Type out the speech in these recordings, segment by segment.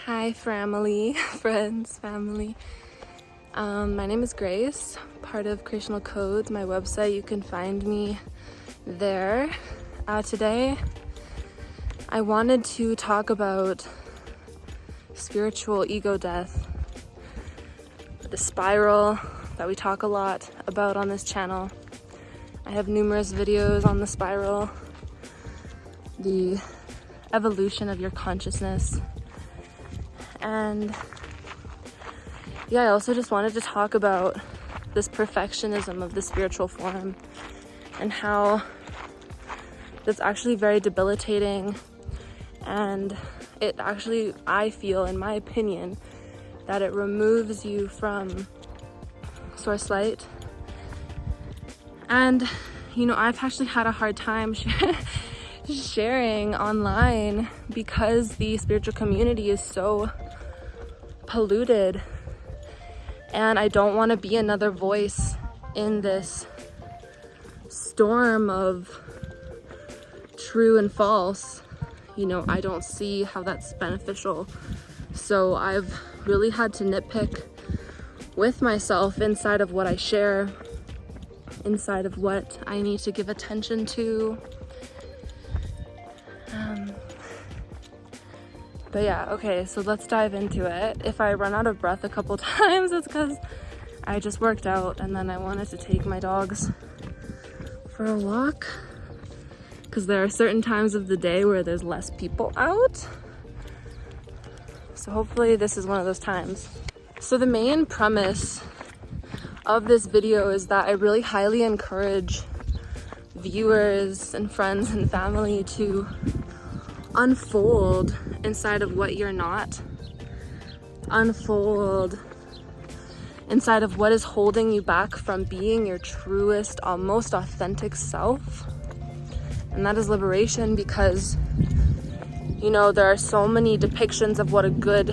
Hi family, friends, family. My name is Grace, part of Creational Codes, my website. You can find me there. Today, I wanted to talk about spiritual ego death, the spiral that we talk a lot about on this channel. I have numerous videos on the spiral, the evolution of your consciousness. And yeah, I also just wanted to talk about this perfectionism of the spiritual form and how that's actually very debilitating. And it actually, I feel, in my opinion, that it removes you from source light. And, you know, I've actually had a hard time sharing online because the spiritual community is so polluted, and I don't want to be another voice in this storm of true and false. You know, I don't see how that's beneficial, so I've really had to nitpick with myself inside of what I share, inside of what I need to give attention to. But yeah, okay, so let's dive into it. If I run out of breath a couple times, it's because I just worked out and then I wanted to take my dogs for a walk, because there are certain times of the day where there's less people out. So hopefully this is one of those times. So the main premise of this video is that I really highly encourage viewers and friends and family to unfold inside of what you're not, unfold inside of what is holding you back from being your truest, most authentic self. And that is liberation, because, you know, there are so many depictions of what a good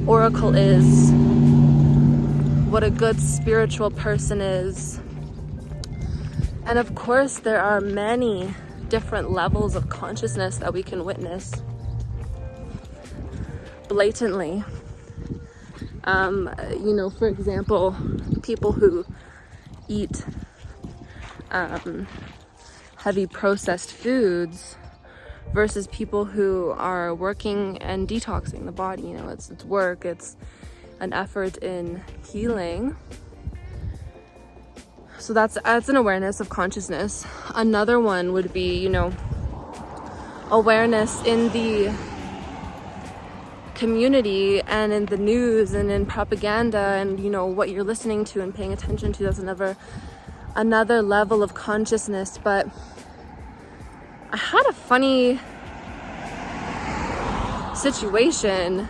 oracle is, what a good spiritual person is. And of course, there are many different levels of consciousness that we can witness blatantly. You know, for example, people who eat heavy processed foods versus people who are working and detoxing the body. You know, it's work, it's an effort in healing. So that's an awareness of consciousness. Another one would be, you know, awareness in the community and in the news and in propaganda, and, you know, what you're listening to and paying attention to. That's another level of consciousness. But I had a funny situation,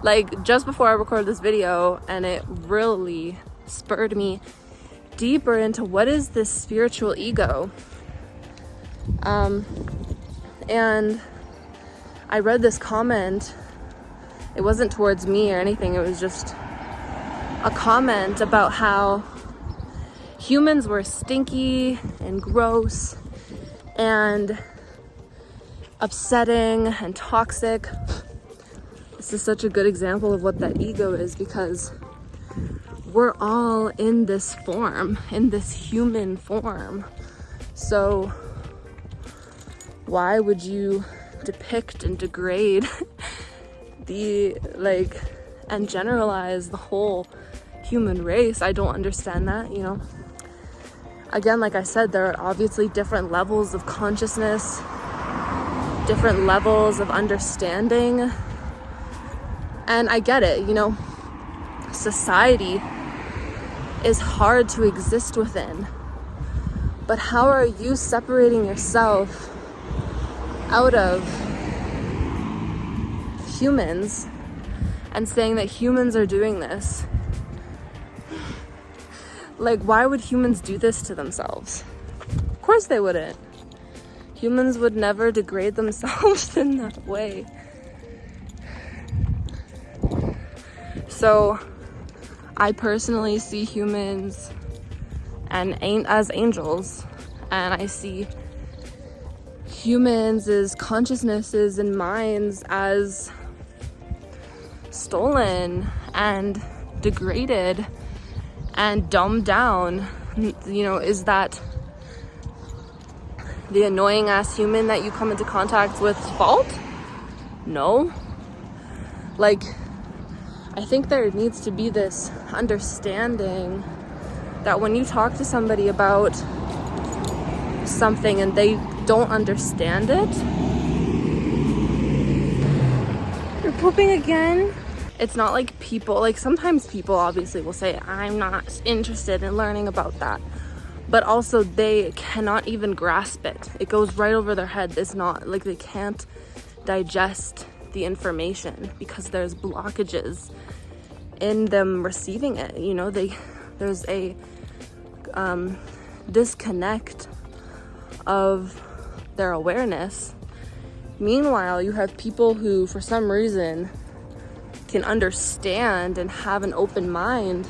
like, just before I recorded this video, and it really spurred me deeper into what is this spiritual ego. And I read this comment. It wasn't towards me or anything, it was just a comment about how humans were stinky and gross and upsetting and toxic. This is such a good example of what that ego is, because we're all in this form, in this human form. So why would you depict and degrade and generalize the whole human race? I don't understand that, you know. Again, like I said, there are obviously different levels of consciousness, different levels of understanding. And I get it, you know, society is hard to exist within. But how are you separating yourself out of humans and saying that humans are doing this? Like, why would humans do this to themselves? Of course they wouldn't. Humans would never degrade themselves in that way. So I personally see humans as angels, and I see humans as consciousnesses and minds as stolen and degraded and dumbed down. You know, is that the annoying ass human that you come into contact with fault? No. Like, I think there needs to be this understanding that when you talk to somebody about something and they don't understand it, you're pooping again. It's not like people, like sometimes people obviously will say, I'm not interested in learning about that. But also they cannot even grasp it. It goes right over their head. It's not like they can't digest the information because there's blockages in them receiving it. You know, there's a disconnect of their awareness. Meanwhile, you have people who, for some reason, can understand and have an open mind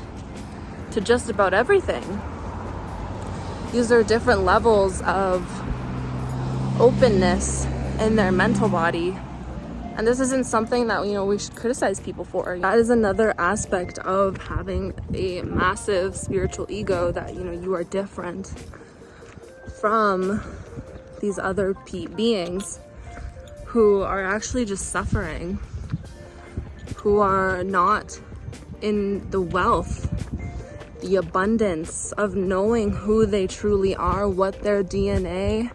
to just about everything. These are different levels of openness in their mental body. And this isn't something that, you know, we should criticize people for. That is another aspect of having a massive spiritual ego, that, you know, you are different from these other beings who are actually just suffering, who are not in the wealth, the abundance of knowing who they truly are, what their DNA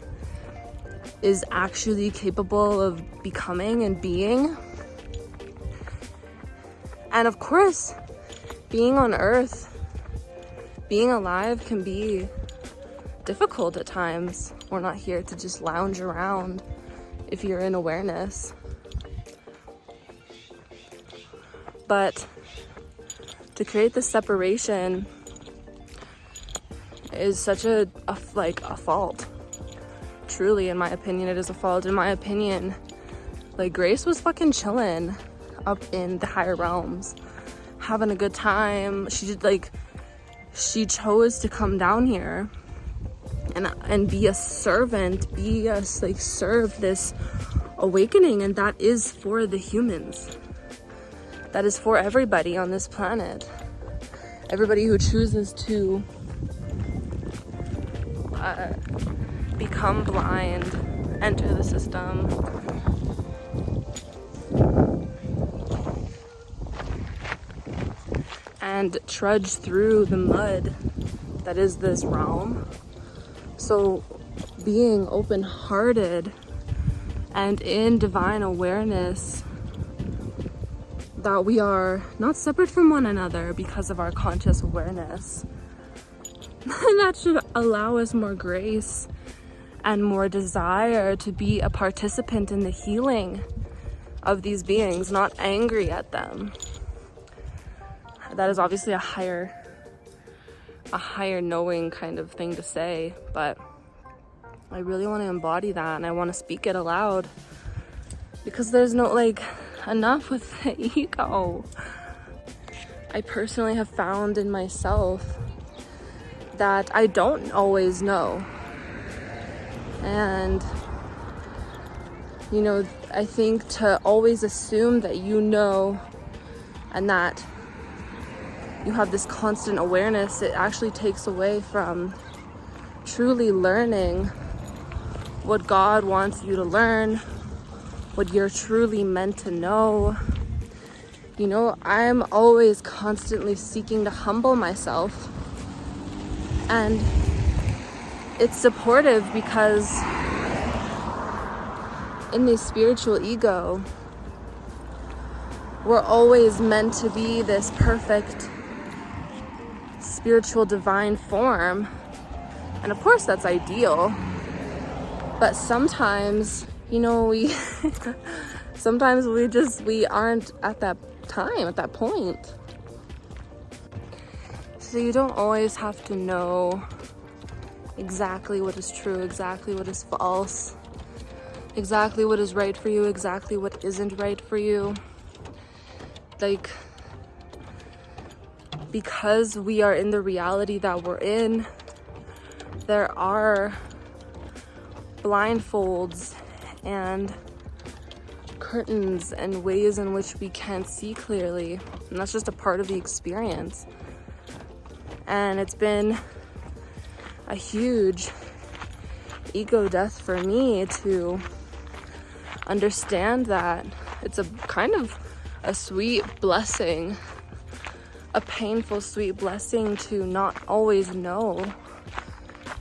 is actually capable of becoming and being. And of course, being on Earth, being alive can be difficult at times. We're not here to just lounge around if you're in awareness. But to create this separation is such a fault. Truly, in my opinion, it is a fault. In my opinion, like, Grace was fucking chilling up in the higher realms, having a good time. She chose to come down here and be a servant, serve this awakening, and that is for the humans. That is for everybody on this planet. Everybody who chooses to become blind, enter the system, and trudge through the mud that is this realm. So being open-hearted and in divine awareness that we are not separate from one another because of our conscious awareness, that should allow us more grace and more desire to be a participant in the healing of these beings, not angry at them. That is obviously a higher knowing kind of thing to say, but I really want to embody that, and I want to speak it aloud, because there's no, enough with the ego. I personally have found in myself that I don't always know. And, you know, I think to always assume that you know and that you have this constant awareness, it actually takes away from truly learning what God wants you to learn, what you're truly meant to know. You know, I'm always constantly seeking to humble myself, and it's supportive because in the spiritual ego, we're always meant to be this perfect spiritual divine form, and of course that's ideal, but sometimes, you know, we aren't at that time, at that point. So you don't always have to know exactly what is true, exactly what is false, exactly what is right for you, exactly what isn't right for you. Because we are in the reality that we're in, there are blindfolds and curtains and ways in which we can't see clearly, and that's just a part of the experience. And it's been a huge ego death for me to understand that it's a kind of a sweet blessing, a painful sweet blessing to not always know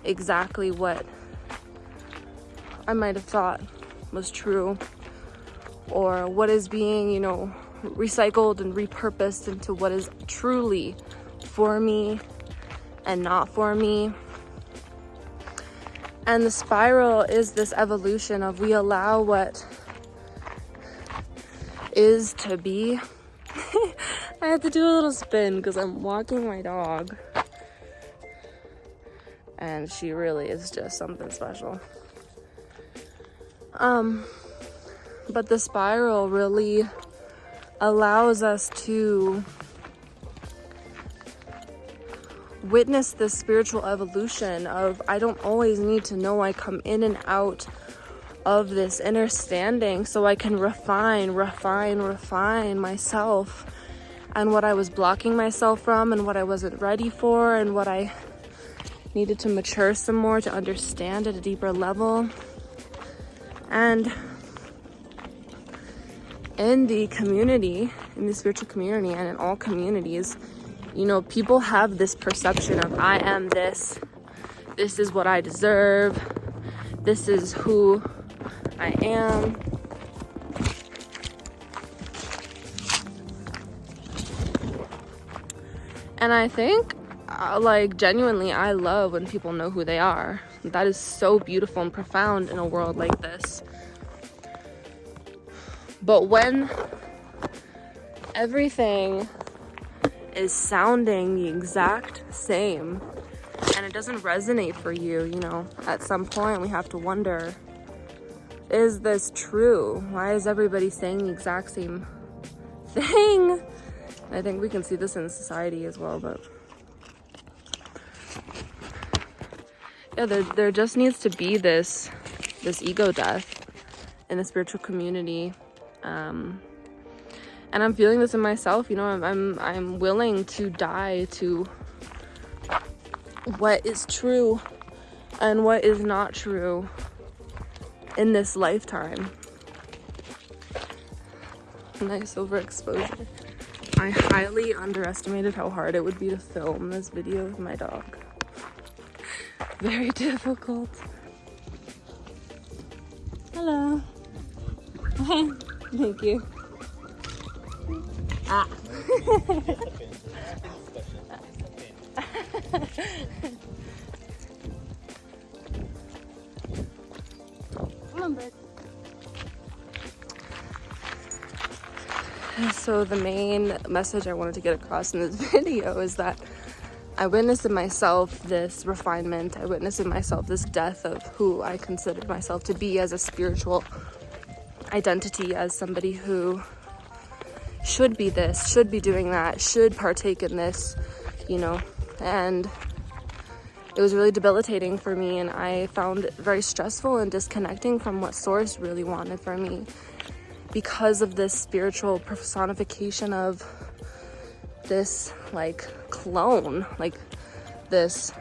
exactly what I might have thought was true, or what is being, recycled and repurposed into what is truly for me and not for me. And the spiral is this evolution of we allow what is to be. I had to do a little spin because I'm walking my dog, and she really is just something special. But the spiral really allows us to witness this spiritual evolution of I don't always need to know. I come in and out of this understanding so I can refine myself and what I was blocking myself from and what I wasn't ready for and what I needed to mature some more to understand at a deeper level. And in the community, in the spiritual community and in all communities, people have this perception of I am this is what I deserve, this is who I am. And I think, genuinely, I love when people know who they are. That is so beautiful and profound in a world like this. But when everything is sounding the exact same and it doesn't resonate for you, at some point we have to wonder, is this true? Why is everybody saying the exact same thing? I think we can see this in society as well, but yeah, there just needs to be this ego death in the spiritual community. And I'm feeling this in myself, I'm willing to die to what is true and what is not true in this lifetime. Nice overexposure. I highly underestimated how hard it would be to film this video with my dog. Very difficult. Hello. Thank you. Ah. Come on, bird. So the main message I wanted to get across in this video is that I witnessed in myself this refinement. I witnessed in myself this death of who I considered myself to be as a spiritual identity, as somebody who should be this, should be doing that, should partake in this, and it was really debilitating for me, and I found it very stressful and disconnecting from what Source really wanted for me because of this spiritual personification of this clone, this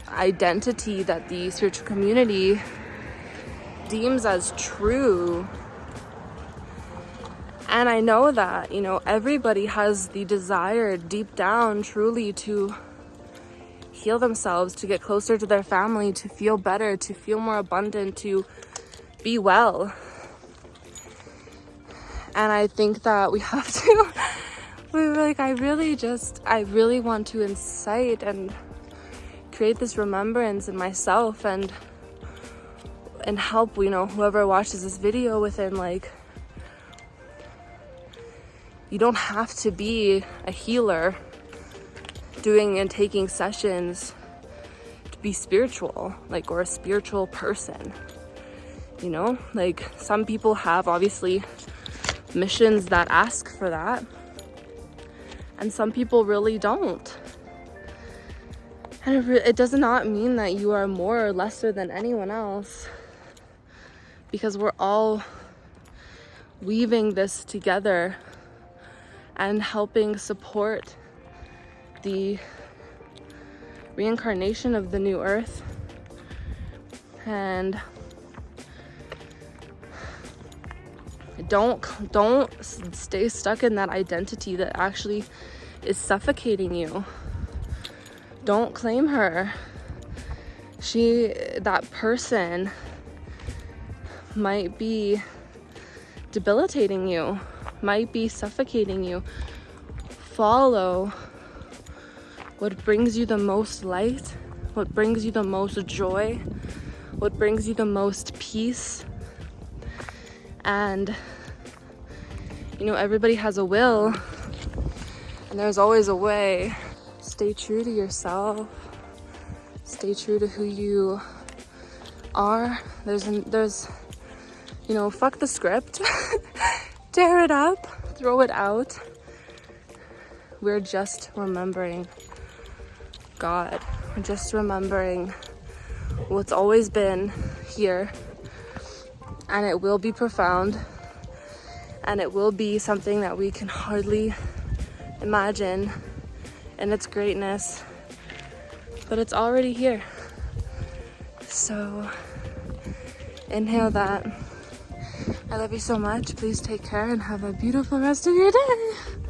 identity that the spiritual community deems as true. And I know that, everybody has the desire deep down truly to heal themselves, to get closer to their family, to feel better, to feel more abundant, to be well. And I think that we have to, I really want to incite and create this remembrance in myself and help, whoever watches this video within, you don't have to be a healer doing and taking sessions to be spiritual, or a spiritual person, some people have obviously missions that ask for that, and some people really don't. And it does not mean that you are more or lesser than anyone else, because we're all weaving this together and helping support the reincarnation of the new earth. And don't stay stuck in that identity that actually is suffocating you. Don't claim her. That person might be debilitating you, might be suffocating you. Follow what brings you the most light, what brings you the most joy, what brings you the most peace. And everybody has a will, and there's always a way. Stay true to yourself. Stay true to who you are. There's fuck the script. Tear it up, throw it out. We're just remembering God. We're just remembering what's always been here. And it will be profound. And it will be something that we can hardly imagine in its greatness. But it's already here. So inhale that. I love you so much. Please take care and have a beautiful rest of your day.